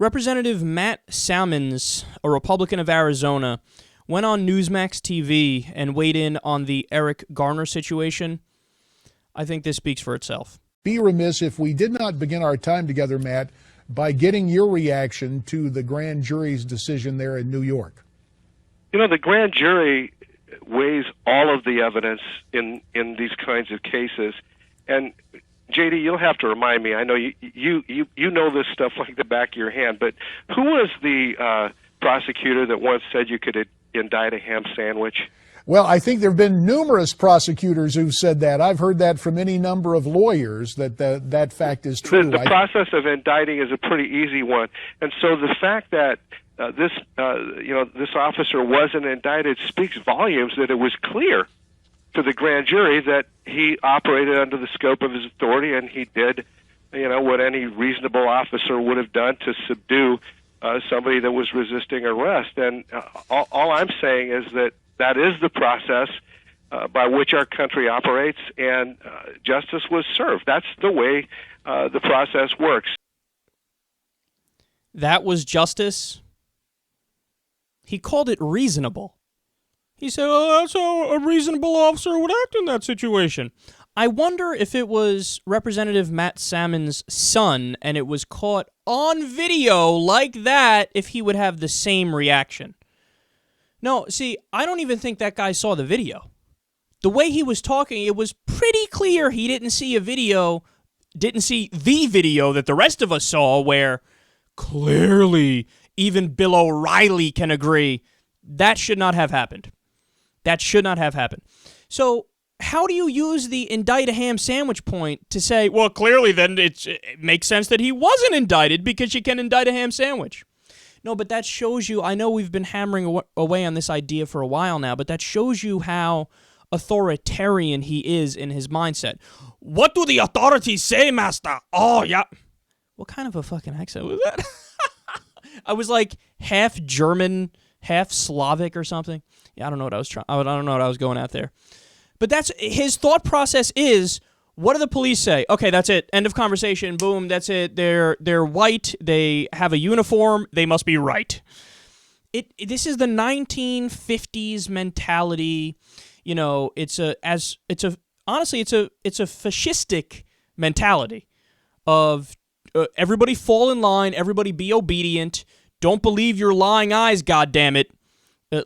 Representative Matt Salmon, a Republican of Arizona, went on Newsmax TV and weighed in on the Eric Garner situation. I think this speaks for itself. Be remiss if we did not begin our time together, Matt, by getting your reaction to the grand jury's decision there in New York. You know, the grand jury weighs all of the evidence in these kinds of cases. And JD, you'll have to remind me. I know you know this stuff like the back of your hand, but who was the prosecutor that once said you could indict a ham sandwich? Well, I think there have been numerous prosecutors who've said that. I've heard that from any number of lawyers that fact is true. The process of indicting is a pretty easy one, and so the fact that this officer wasn't indicted speaks volumes that it was clear to the grand jury that he operated under the scope of his authority, and he did, what any reasonable officer would have done to subdue somebody that was resisting arrest. And all I'm saying is that is the process by which our country operates, and justice was served. That's the way the process works. That was justice. He called it reasonable. He said, that's how a reasonable officer would act in that situation. I wonder if it was Representative Matt Salmon's son and it was caught on video like that, if he would have the same reaction. No, see, I don't even think that guy saw the video. The way he was talking, it was pretty clear he didn't see the video that the rest of us saw, where clearly even Bill O'Reilly can agree that should not have happened. That should not have happened. So how do you use the indict a ham sandwich point to say, well, clearly then it makes sense that he wasn't indicted because you can indict a ham sandwich? No, but that shows you, I know we've been hammering away on this idea for a while now, but that shows you how authoritarian he is in his mindset. What do the authorities say, master? Oh, yeah. What kind of a fucking accent was that? I was like half German, half Slavic or something. Yeah, I don't know what I don't know what I was going at there. But that's his thought process is, what do the police say? Okay, that's it. End of conversation. Boom, that's it. They're white. They have a uniform. They must be right. This is the 1950s mentality. You know, it's a fascistic mentality of everybody fall in line, everybody be obedient. Don't believe your lying eyes, goddammit.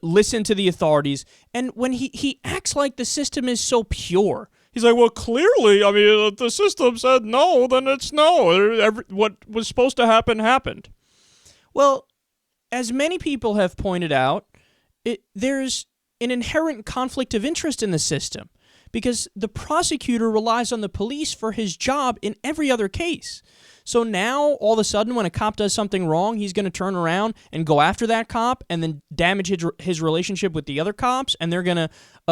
Listen to the authorities. And when he acts like the system is so pure, he's like, well, clearly, I mean, if the system said no, then it's no. What was supposed to happen, happened. Well, as many people have pointed out, there's an inherent conflict of interest in the system because the prosecutor relies on the police for his job in every other case. So now, all of a sudden, when a cop does something wrong, he's going to turn around and go after that cop and then damage his relationship with the other cops, and they're going to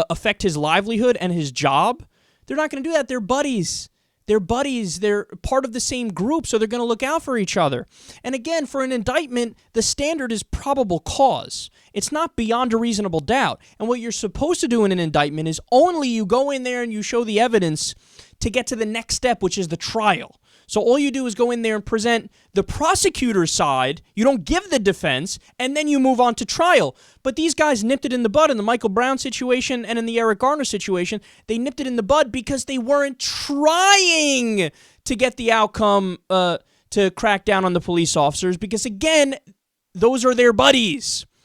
affect his livelihood and his job. They're not going to do that. They're buddies. They're buddies. They're part of the same group, so they're going to look out for each other. And again, for an indictment, the standard is probable cause. It's not beyond a reasonable doubt. And what you're supposed to do in an indictment is only you go in there and you show the evidence to get to the next step, which is the trial. So all you do is go in there and present the prosecutor's side. You don't give the defense, and then you move on to trial. But these guys nipped it in the bud in the Michael Brown situation and in the Eric Garner situation. They nipped it in the bud because they weren't trying to get the outcome to crack down on the police officers because, again, those are their buddies.